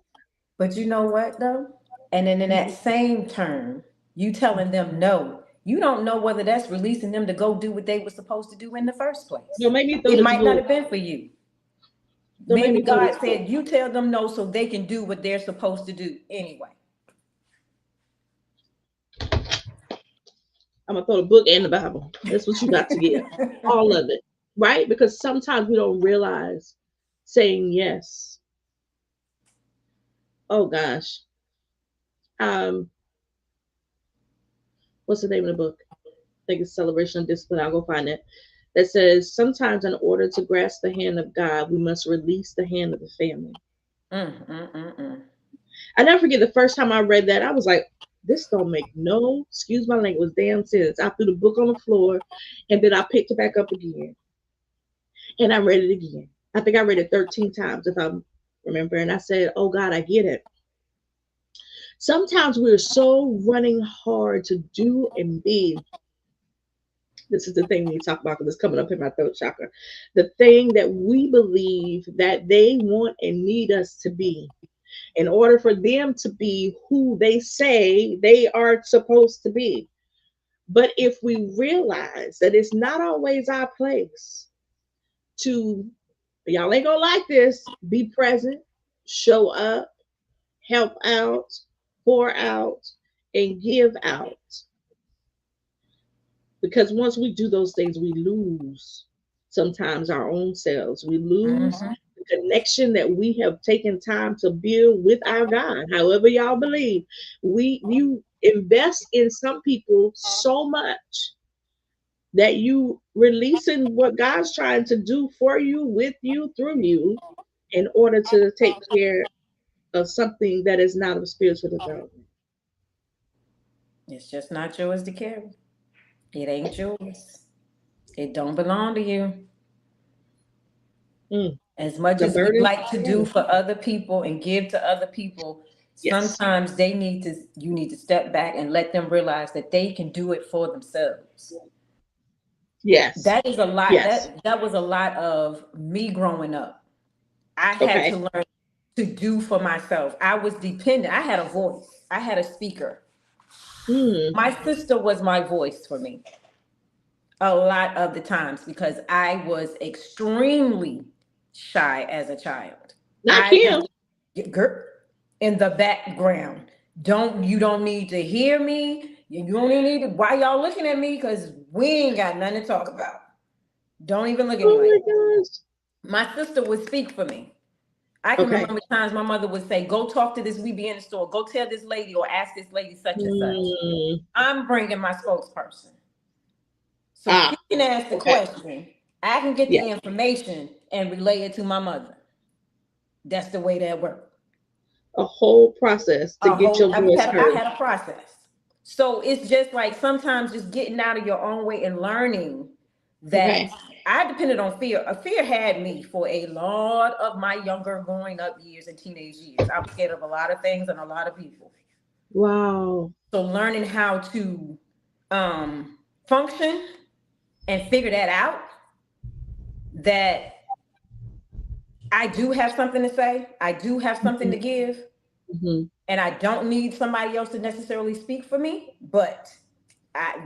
But you know what though? And then in that Mhm. same term, you telling them no, you don't know whether that's releasing them to go do what they were supposed to do in the first place. Don't make me throw It this might not book. have been for you. Don't make Maybe me throw God this book. said you tell them no so they can do what they're supposed to do anyway. I'm gonna throw the book and the Bible. That's what you got to give. All of it. Right? Because sometimes we don't realize saying yes. Oh gosh. Um, what's the name of the book? I think it's Celebration of Discipline. I'll go find it. That says sometimes in order to grasp the hand of God, we must release the hand of the family. Mm, mm, mm, mm. I never forget the first time I read that, I was like, this don't make no, excuse my language, damn sense. I threw the book on the floor and then I picked it back up again and I read it again. I think I read it 13 times if I remember. And I said, oh God, I get it. Sometimes we're so running hard to do and be. This is the thing we talk about because it's coming up in my throat chakra. The thing that we believe that they want and need us to be in order for them to be who they say they are supposed to be. But if we realize that it's not always our place to, y'all ain't gonna like this, be present, show up, help out, pour out, and give out. Because once we do those things, we lose sometimes our own selves. We lose Mhm. the connection that we have taken time to build with our God. However, y'all believe, you invest in some people so much that you releasing what God's trying to do for you, with you, through you, in order to take care of something that is not of spiritual development. It's just not yours to carry. It ain't yours. It don't belong to you. Mm, As much the as we burdens like are to do heavy. for other people and give to other people, Yes, sometimes you need to step back and let them realize that they can do it for themselves. yes, That is a lot. yes. That was a lot of me growing up. I had Okay. to learn to do for myself. I was dependent. I had a voice. I had a speaker. Mm, My sister was my voice for me a lot of the times because I was extremely shy as a child. not I was Kim. girl in the background. You don't need to hear me. You don't even need to. Why y'all looking at me? Because we ain't got nothing to talk about. Don't even look at me Oh like my that. gosh. My sister would speak for me. I can Okay. remember times my mother would say, "Go talk to this. We be in the store. Go tell this lady or ask this lady such and such." Mm, I'm bringing my spokesperson. So she ah, can ask the okay. question. I can get Yeah. the information and relay it to my mother. That's the way that works. A whole process to A get whole your voice I heard. had a process. So it's just like sometimes just getting out of your own way and learning that Okay. I depended on fear. A fear had me for a lot of my younger growing up years and teenage years. I was scared of a lot of things and a lot of people. Wow. So learning how to function and figure that out, that I do have something to say, I do have something to give, Mm-hmm. and I don't need somebody else to necessarily speak for me. But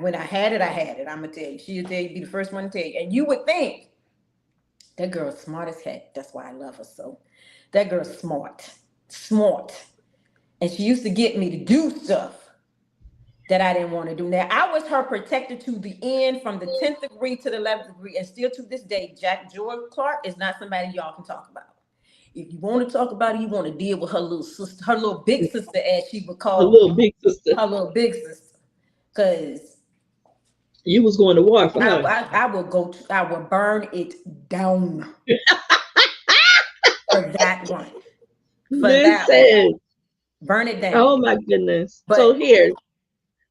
when I had it, I had it. I'm gonna tell you, she'll tell you, be the first one to tell you. And you would think that girl's smart as heck. That's why I love her so. That girl's smart, smart, and she used to get me to do stuff that I didn't want to do. Now I was her protector to the end, from the 10th degree to the 11th degree, and still to this day, Jack Joy Clark is not somebody y'all can talk about. If you want to talk about it, you want to deal with her little sister, her little big sister, as she would A call little big sister. her little big sister. Cause You was going to war for her. I will go to, I will burn it down for that one. For that one. Listen. Burn it Oh down. my goodness. So But here,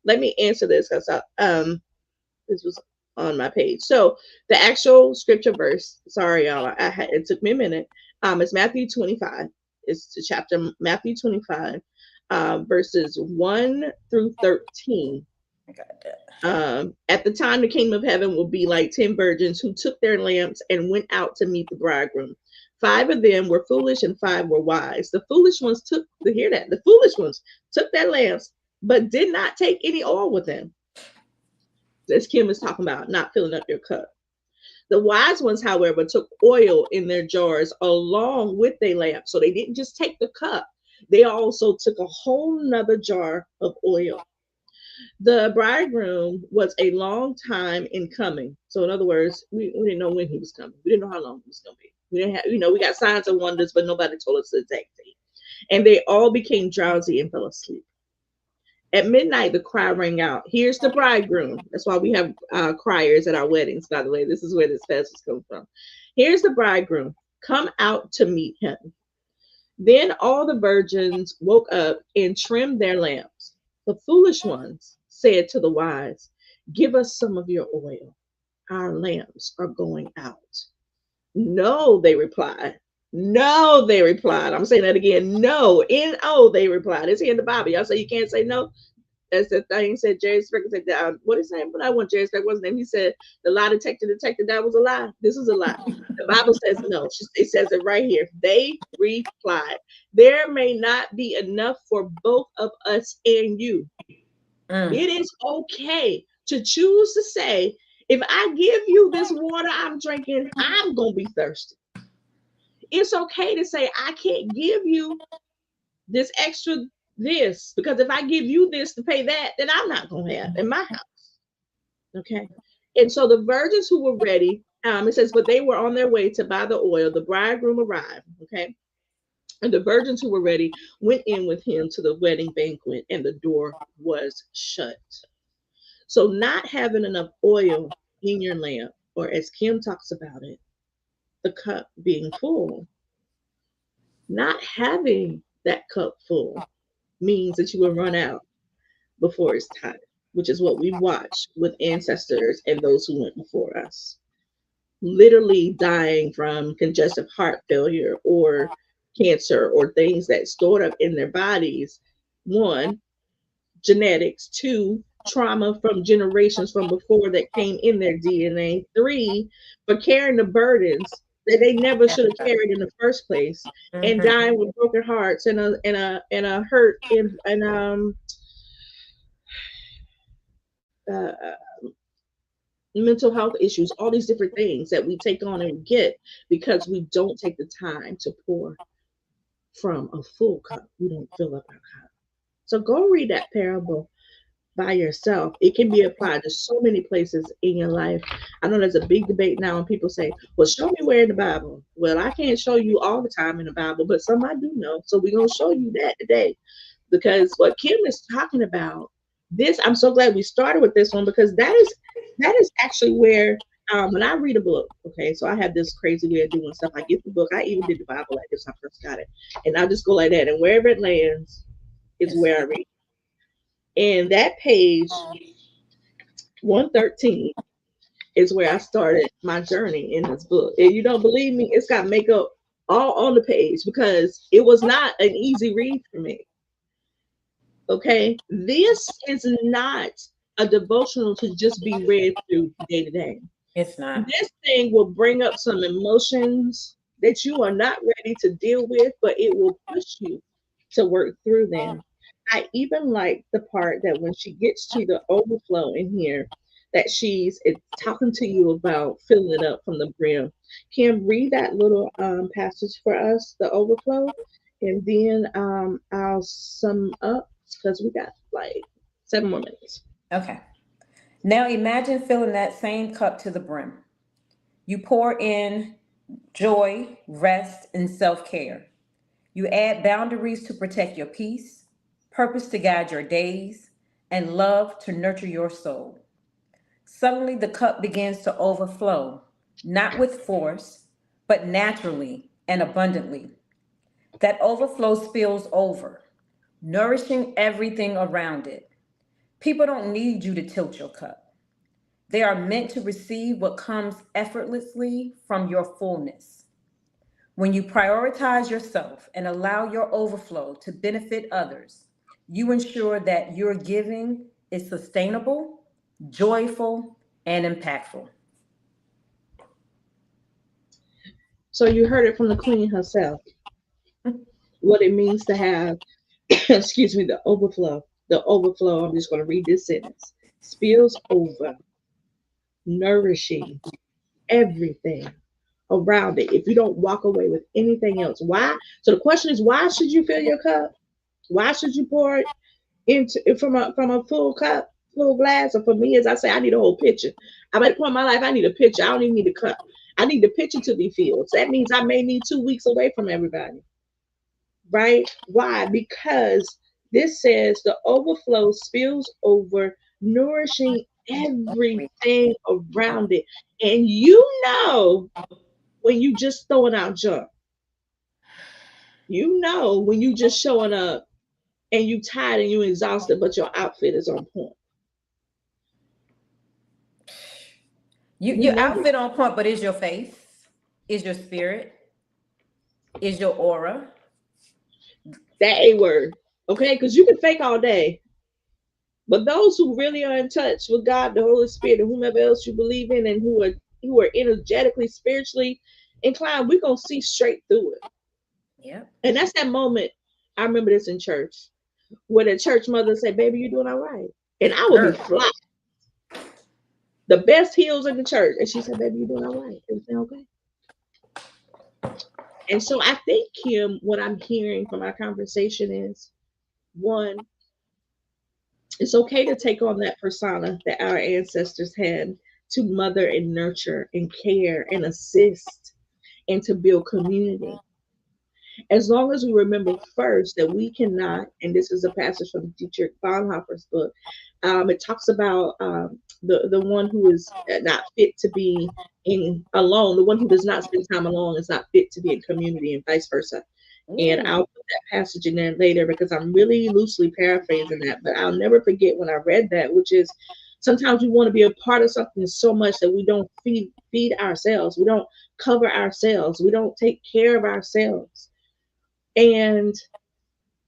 let me answer this because this was on my page. So the actual scripture verse, sorry y'all, it took me a minute. It's Matthew 25. It's the chapter Matthew 25, verses 1 through 13. I got that. At the time, the kingdom of heaven will be like 10 virgins who took their lamps and went out to meet the bridegroom. Five of them were foolish and five were wise. The foolish ones took, to hear that, the foolish ones took their lamps, but did not take any oil with them. As Kim is talking about, not filling up your cup. The wise ones, however, took oil in their jars along with their lamp. So they didn't just take the cup, they also took a whole nother jar of oil. The bridegroom was a long time in coming. So, in other words, we didn't know when he was coming. We didn't know how long he was going to be. We didn't have, we got signs and wonders, but nobody told us the exact date. And they all became drowsy and fell asleep. At midnight, the cry rang out, "Here's the bridegroom." That's why we have criers at our weddings, by the way. This is where this passage comes from. "Here's the bridegroom. Come out to meet him." Then all the virgins woke up and trimmed their lamps. The foolish ones said to the wise, "Give us some of your oil. Our lamps are going out." "No," they replied. "No," they replied. I'm saying that again. "No." N-O, they replied. It's here in the Bible. Y'all say you can't say no? That's the thing. Said Jerry Springer said, what is his name? But I want Jerry Springer, what's his name? He said, "The lie detector detected that was a lie." This is a lie. The Bible says no. It says it right here. They replied, "There may not be enough for both of us and you." Mm. It is okay to choose to say, if I give you this water I'm drinking, I'm going to be thirsty. It's okay to say, I can't give you this extra this, because if I give you this to pay that, then I'm not going to have in my house. Okay. And so the virgins who were ready, it says, but they were on their way to buy the oil. The bridegroom arrived. Okay. And the virgins who were ready went in with him to the wedding banquet, and the door was shut. So, not having enough oil in your lamp, or as Kim talks about it, the cup being full, not having that cup full means that you will run out before it's time, which is what we watch with ancestors and those who went before us. Literally dying from congestive heart failure or cancer or things that stored up in their bodies. One, genetics. Two, trauma from generations from before that came in their DNA. Three, for carrying the burdens that they never should have carried in the first place, and Mm-hmm. dying with broken hearts and a hurt and mental health issues, all these different things that we take on and get because we don't take the time to pour from a full cup. We don't fill up our cup. So go read that parable by yourself. It can be applied to so many places in your life. I know there's a big debate now, and people say, "Well, show me where in the Bible." Well, I can't show you all the time in the Bible, but some I do know. So we're going to show you that today, because what Kim is talking about, this, I'm so glad we started with this one, because that is actually where when I read a book, okay, so I have this crazy way of doing stuff. I get the book. I even did the Bible like this when I first got it, and I just go like that, and wherever it lands is Yes. where I read. And that page 113 is where I started my journey in this book. And you don't believe me? It's got makeup all on the page because it was not an easy read for me. Okay, this is not a devotional to just be read through day to day. It's not. This thing will bring up some emotions that you are not ready to deal with, but it will push you to work through them. I even like the part that when she gets to the overflow in here, that she's talking to you about filling it up from the brim. Kim, read that little passage for us, the overflow, and then I'll sum up because we got like 7 more minutes. Okay. Now imagine filling that same cup to the brim. You pour in joy, rest, and self care. You add boundaries to protect your peace, purpose to guide your days, and love to nurture your soul. Suddenly, the cup begins to overflow, not with force, but naturally and abundantly. That overflow spills over, nourishing everything around it. People don't need you to tilt your cup. They are meant to receive what comes effortlessly from your fullness. When you prioritize yourself and allow your overflow to benefit others, you ensure that your giving is sustainable, joyful, and impactful. So you heard it from the queen herself, what it means to have, excuse me, the overflow. The overflow, I'm just going to read this sentence, spills over, nourishing everything around it. If you don't walk away with anything else, why? So the question is, why should you fill your cup? Why should you pour it into from a full cup, full glass? Or for me, as I say, I need a whole pitcher. I'm at a point in my life, I need a pitcher. I don't even need a cup. I need the pitcher to be filled. So that means I may need 2 weeks away from everybody. Right? Why? Because this says the overflow spills over, nourishing everything around it. And you know when you just throwing out junk. You know when you just showing up and you tired and you exhausted, but your outfit is on point. You Your know it. outfit on point, but is your face? Is your spirit? Is your aura? That A word. Okay? Because you can fake all day. But those who really are in touch with God, the Holy Spirit, and whomever else you believe in, and who are energetically, spiritually inclined, we're gonna see straight through it. Yep. And that's that moment. I remember this in church, where the church mother said, "Baby, you doing all right?" And I would be Sure. fly, the best heels in the church, and she said, "Baby, you doing all right? Everything okay?" And so I think, Kim, what I'm hearing from our conversation is, one, it's okay to take on that persona that our ancestors had to mother and nurture and care and assist and to build community. As long as we remember first that we cannot, and this is a passage from Dietrich Bonhoeffer's book, it talks about the one who is not fit to be in alone, the one who does not spend time alone is not fit to be in community, and vice versa. And Ooh. I'll put that passage in there later because I'm really loosely paraphrasing that, but I'll never forget when I read that, which is sometimes we want to be a part of something so much that we don't feed ourselves, we don't cover ourselves, we don't take care of ourselves. And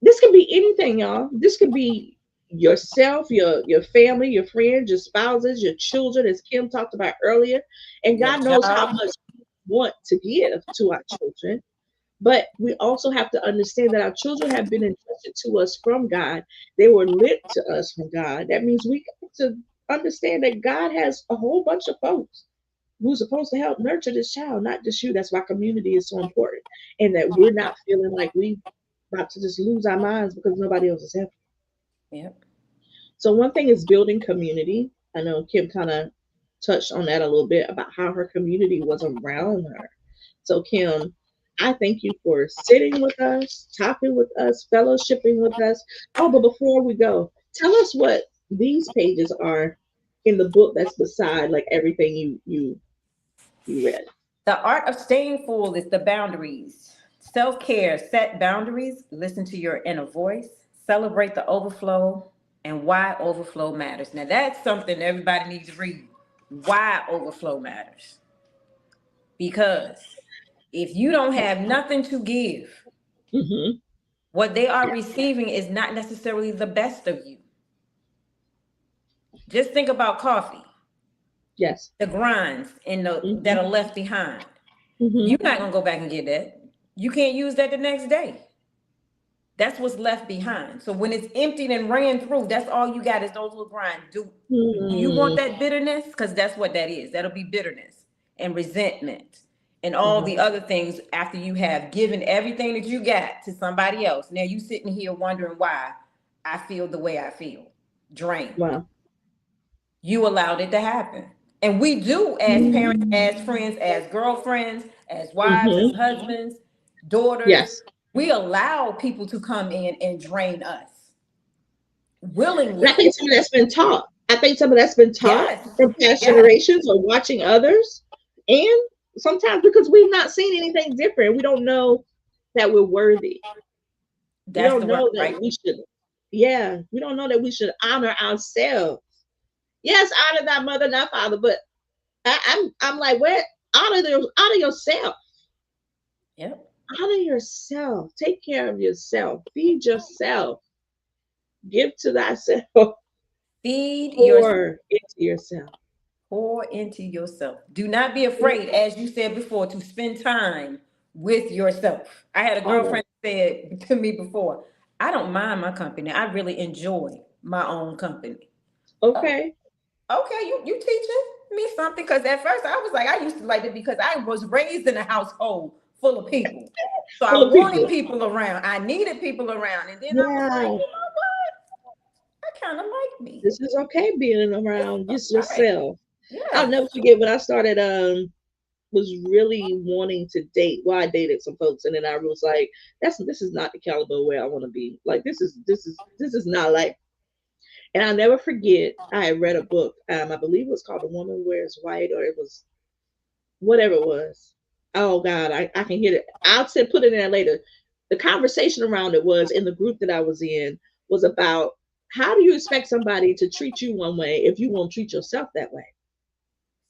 this could be anything, y'all. This could be yourself, your family, your friends, your spouses, your children, as Kim talked about earlier. And Your God knows how job. much we want to give to our children. But we also have to understand that our children have been entrusted to us from God. They were lent to us from God. That means we got to understand that God has a whole bunch of folks who's supposed to help nurture this child, not just you. That's why community is so important. And that we're not feeling like we about to just lose our minds because nobody else is helping. Yep. So one thing is building community. I know Kim kind of touched on that a little bit about how her community was around her. So Kim, I thank you for sitting with us, talking with us, fellowshipping with us. Oh, but before we go, tell us what these pages are in the book that's beside like everything you You ready? The art of staying full is the boundaries. Self care, set boundaries, listen to your inner voice, celebrate the overflow, and why overflow matters. Now, that's something everybody needs to read. Why overflow matters. Because if you don't have nothing to give, Mm-hmm. what they are Yeah. receiving is not necessarily the best of you. Just think about coffee, Yes. the grinds in the that Mm-hmm. are left behind. Mm-hmm. You're not gonna go back and get that. You can't use that the next day. That's what's left behind. So when it's emptied and ran through, that's all you got is those little grinds. Do you want Mm-hmm. that bitterness? Because that's what that is. That'll be bitterness and resentment and all Mm-hmm. the other things after you have given everything that you got to somebody else. Now you sitting here wondering why I feel the way I feel. Drained. Wow. You allowed it to happen. And we do, as parents, as friends, as girlfriends, as wives, as Mm-hmm. husbands, daughters, Yes. we allow people to come in and drain us And I willingly. think some of that's been taught. I think some of that's been taught Yes, from past yes, generations or watching others. And sometimes because we've not seen anything different, we don't know that we're worthy. We that's don't the word, know that right? we should, yeah, we don't know that we should honor ourselves. Yes, honor thy mother, not father, but I'm like, what? Honor yourself. Yep. Honor yourself. Take care of yourself. Feed yourself. Give to thyself. Feed your Pour into yourself. Pour into yourself. Do not be afraid, as you said before, to spend time with yourself. I had a Oh, girlfriend said to me before, I don't mind my company. I really enjoy my own company. Oh, okay. okay, you teaching me something? Because at first I was like, I used to like it because I was raised in a household full of people. So Full I of wanted people. people around. I needed people around. And then I was like, Yeah, you know what? I kind of like me. this is okay being It's around just all right. yourself. I'll Yes. never forget when I started was really wanting to date. Well, I dated some folks and then I was like, this is not the caliber where I want to be. Like this is not like, and I'll never forget I had read a book. I believe it was called The Woman Wears White, or it was whatever it was. Oh God, I can hear it. I'll say put it in there later. The conversation around it was in the group that I was in was about how do you expect somebody to treat you one way if you won't treat yourself that way?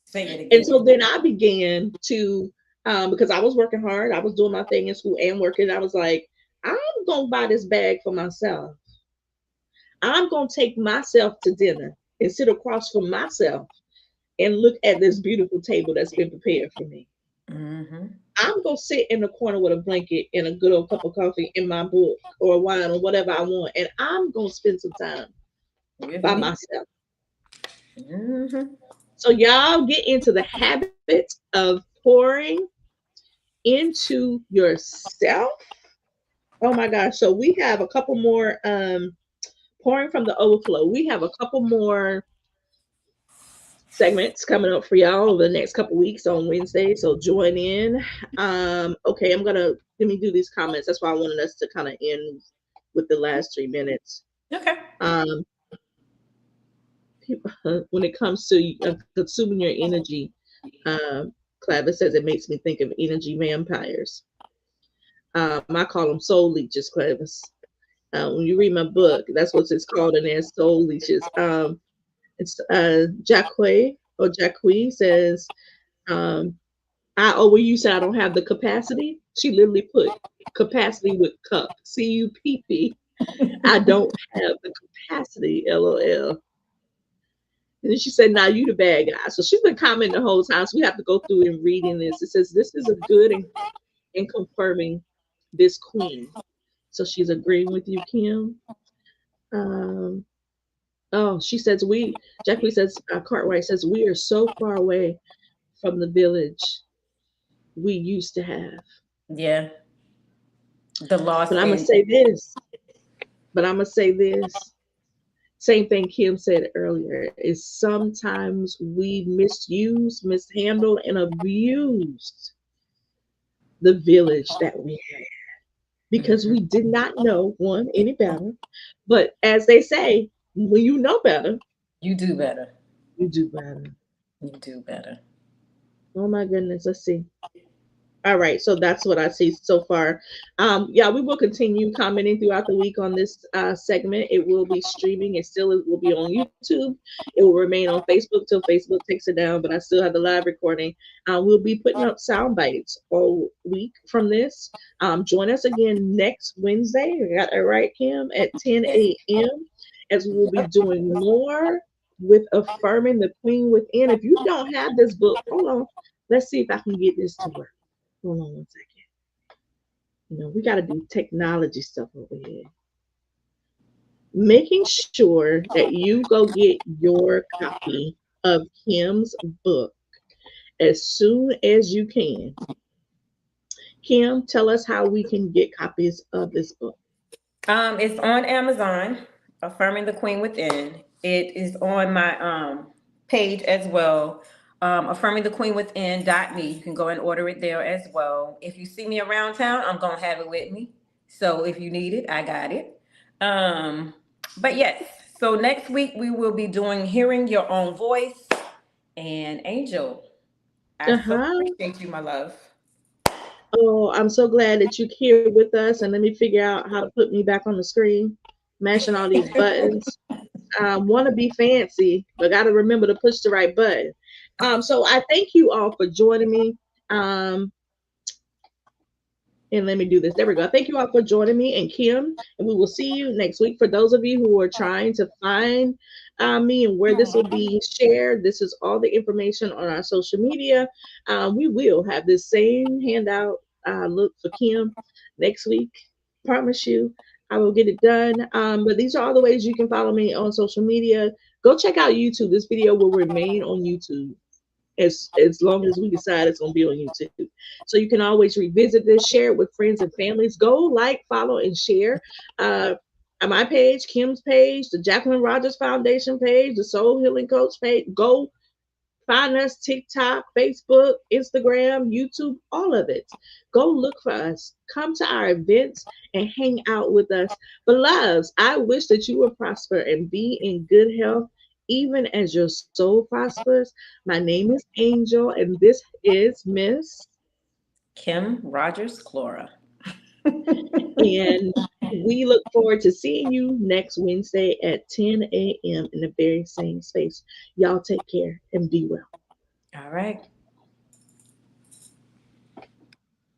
Say it And again. so then I began to because I was working hard, I was doing my thing in school and working. I was like, I'm gonna buy this bag for myself. I'm gonna take myself to dinner and sit across from myself and look at this beautiful table that's been prepared for me. Mm-hmm. I'm gonna sit in the corner with a blanket and a good old cup of coffee in my book or wine or whatever I want, and I'm gonna spend some time With by me. myself. Mm-hmm. So y'all get into the habit of pouring into yourself. Oh my gosh! So we have a couple more pouring from the overflow. We have a couple more segments coming up for y'all over the next couple weeks on Wednesday. So join in. Okay, I'm gonna let me do these comments. That's why I wanted us to kind of end with the last 3 minutes. Okay. Um, when it comes to consuming your energy, um, Clavis says it makes me think of energy vampires. I call them soul leeches, Clavis. When you read my book, that's what it's called in there, soul leeches. It's Jacque or Jacque says, um, where you said I don't have the capacity. She literally put capacity with cup, CUPP. I don't have the capacity, LOL. And then she said, "Now you the bad guy." So she's been commenting the whole time. So we have to go through and reading this. It says this is a good and confirming this queen. So she's agreeing with you, Kim. Um, oh, she says Jackie says, Cartwright says, we are so far away from the village we used to have. Yeah. The But loss I'm going to in. say this, but I'm going to say this. Same thing Kim said earlier is sometimes we misuse, mishandle, and abused the village that we had because Mhm. we did not know one any better. But as they say, when you know better, You do better. you do better. You do better. Oh my goodness. Let's see. All right, so that's what I see so far. Yeah, we will continue commenting throughout the week on this segment. It will be streaming. It still will be on YouTube. It will remain on Facebook till Facebook takes it down, but I still have the live recording. We'll be putting up sound bites all week from this. Join us again next Wednesday. I got that right, Kim, at 10 Yes. a.m. as we will be doing more with Affirming the Queen Within. If you don't have this book, hold on. Let's see if I can get this to work. Hold on one second. We got to do technology stuff over here. Making sure that you go get your copy of Kim's book as soon as you can. Kim, tell us how we can get copies of this book. It's on Amazon, Affirming the Queen Within. It is on my page as well. Affirmingthequeenwithin.me. You can go and order it there as well. If you see me around town, I'm gonna have it with me. So if you need it, I got it. Um, but yes, so next week we will be doing Hearing Your Own Voice. And Angel, I Uh so huh. appreciate you, my love. Oh, I'm so glad that you're here with us. And let me figure out how to put me back on the screen, mashing all these buttons. Want to be fancy, but got to remember to push the right button. So I thank you all for joining me. Um, and let me do this. There we go. Thank you all for joining me and Kim. And we will see you next week. For those of you who are trying to find me and where this will be shared, this is all the information on our social media. We will have this same handout look for Kim next week. Promise you, I will get it done. But these are all the ways you can follow me on social media. Go check out YouTube. This video will remain on YouTube as long as we decide it's going to be on YouTube. So you can always revisit this, share it with friends and families. Go like, follow, and share. Uh, on my page, Kim's page, the Jacqueline Rogers Foundation page, the Soul Healing Coach page. Go find us TikTok, Facebook, Instagram, YouTube, all of it. Go look for us. Come to our events and hang out with us. Beloveds, I wish that you would prosper and be in good health, even as your soul prospers. My name is Angel, and this is Miss. Kim Rogers Clora. And we look forward to seeing you next Wednesday at 10 a.m. in the very same space. Y'all take care and be well. All right.